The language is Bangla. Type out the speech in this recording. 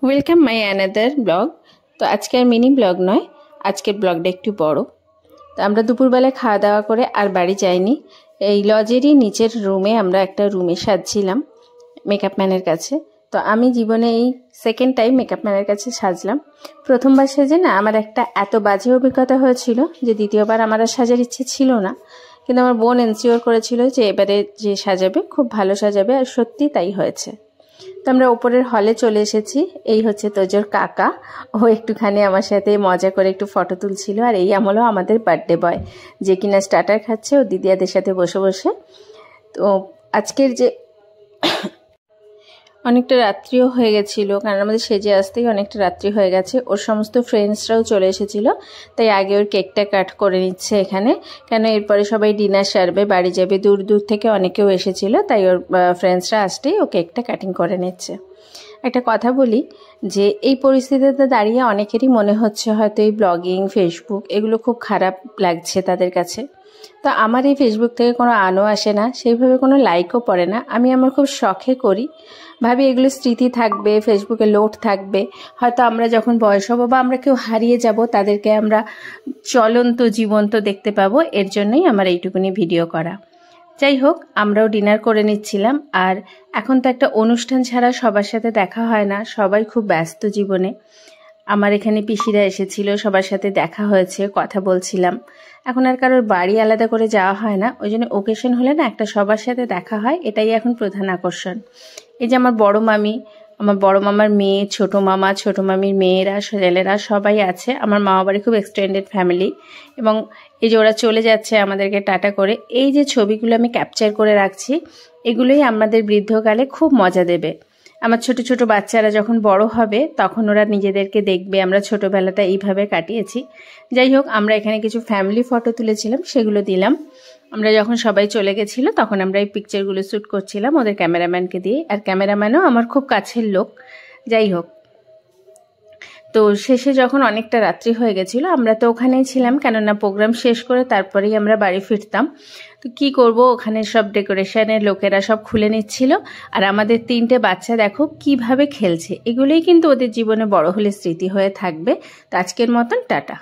Welcome my another blog. তো আজকের মিনি ব্লগ নয়, আজকের ব্লগটা একটু বড়। তো আমরা দুপুরবেলায় খাওয়া দাওয়া করে আর বাড়ি যাইনি। এই লজেরই নিচের রুমে আমরা একটা রুমে সাজছিলাম মেকআপ ম্যানের কাছে। তো আমি জীবনে এই সেকেন্ড টাইম মেকআপ ম্যানের কাছে সাজলাম। প্রথমবার সেজে না আমার একটা এত বাজে অভিজ্ঞতা হয়েছিল যে দ্বিতীয়বার আমার আর সাজার ইচ্ছে ছিল না, কিন্তু আমার বোন এনশিওর করেছিল যে এবারে যে সাজাবে খুব ভালো সাজাবে, আর সত্যি তাই হয়েছে। তো আমরা ওপরের হলে চলে এসেছি। এই হচ্ছে তোজোর কাকা, ও একটুখানি আমার সাথে মজা করে একটু ফটো তুলছিল। আর এই আমলও আমাদের বার্থডে বয়, যে কিনা স্টার্টার খাচ্ছে ও দিদিয়াদের সাথে বসে বসে। তো আজকের যে অনেকটা রাত্রিও হয়ে গেছিলো, কারণ আমাদের সেজে আসতেই অনেকটা রাত্রি হয়ে গেছে। ওর সমস্ত ফ্রেন্ডসরাও চলে এসেছিলো, তাই আগে ওর কেকটা কাট করে নিচ্ছে এখানে, কেন এরপরে সবাই ডিনার সারবে, বাড়ি যাবে। দূর দূর থেকে অনেকেও এসেছিলো, তাই ওর ফ্রেন্ডসরা আসতেই ও কেকটা কাটিং করে নিচ্ছে। একটা কথা বলি যে এই পরিস্থিতিতে দাঁড়িয়ে অনেকেরই মনে হচ্ছে হয়তো এই ব্লগিং, ফেসবুক এগুলো খুব খারাপ লাগছে তাদের কাছে। তো আমার এই ফেসবুক থেকে কোনো আনো আসে না, সেইভাবে কোনো লাইকও পড়ে না। আমি আমার খুব শখে করি, ভাবি এগুলো স্মৃতি থাকবে, ফেসবুকে লোড থাকবে। হয়তো আমরা যখন বয়স হবো বা আমরা কেউ হারিয়ে যাব, তাদেরকে আমরা চলন্ত জীবন্ত দেখতে পাবো। এর জন্যই আমার এইটুকুনি ভিডিও করা। যাই হোক, আমরাও ডিনার করে নিচ্ছিলাম। আর এখন তো একটা অনুষ্ঠান ছাড়া সবার সাথে দেখা হয় না, সবাই খুব ব্যস্ত জীবনে। আমার এখানে পিসিরা এসেছিল, সবার সাথে দেখা হয়েছে, কথা বলছিলাম। এখন আর কারোর বাড়ি আলাদা করে যাওয়া হয় না, ওই জন্য ওকেশন হলে না একটা সবার সাথে দেখা হয়, এটাই এখন প্রধান আকর্ষণ। এই যে আমার বড় মামি, আমার বড় মামার মেয়ে, ছোট মামা, ছোট মামির মেয়েরা, ছেলেরা সবাই আছে। আমার মামা বাড়ি খুব এক্সটেন্ডেড ফ্যামিলি, এবং এই যে ওরা চলে যাচ্ছে আমাদেরকে টাটা করে। এই যে ছবিগুলো আমি ক্যাপচার করে রাখছি, এগুলোই আমাদের বৃদ্ধকালে খুব মজা দেবে। আমার ছোট ছোট বাচ্চারা যখন বড় হবে তখন ওরা নিজেদেরকে দেখবে আমরা ছোটবেলাটা এইভাবে কাটিয়েছি। যাই হোক, আমরা এখানে কিছু ফ্যামিলি ফটো তুলেছিলাম, সেগুলো দিলাম। আমরা যখন সবাই চলে গেছিলো তখন আমরা এই পিকচারগুলো শ্যুট করছিলাম ওদের ক্যামেরাম্যানকে দিয়ে, আর ক্যামেরাম্যানও আমার খুব কাছের লোক। যাই হোক, তো শেষে যখন অনেকটা রাত্রি হয়ে গেছিলো, আমরা তো ওখানেই ছিলাম, কেননা প্রোগ্রাম শেষ করে তারপরেই আমরা বাড়ি ফিরতাম। তো কি করব, ওখানে সব ডেকোরেশনের লোকেরা সব খুলে নিচ্ছিল, আর আমাদের 3টে বাচ্চা দেখো কিভাবে খেলছে। এগুলোই কিন্তু ওদের জীবনে বড় হলে স্মৃতি হয়ে থাকবে। তো আজকের মতন টাটা।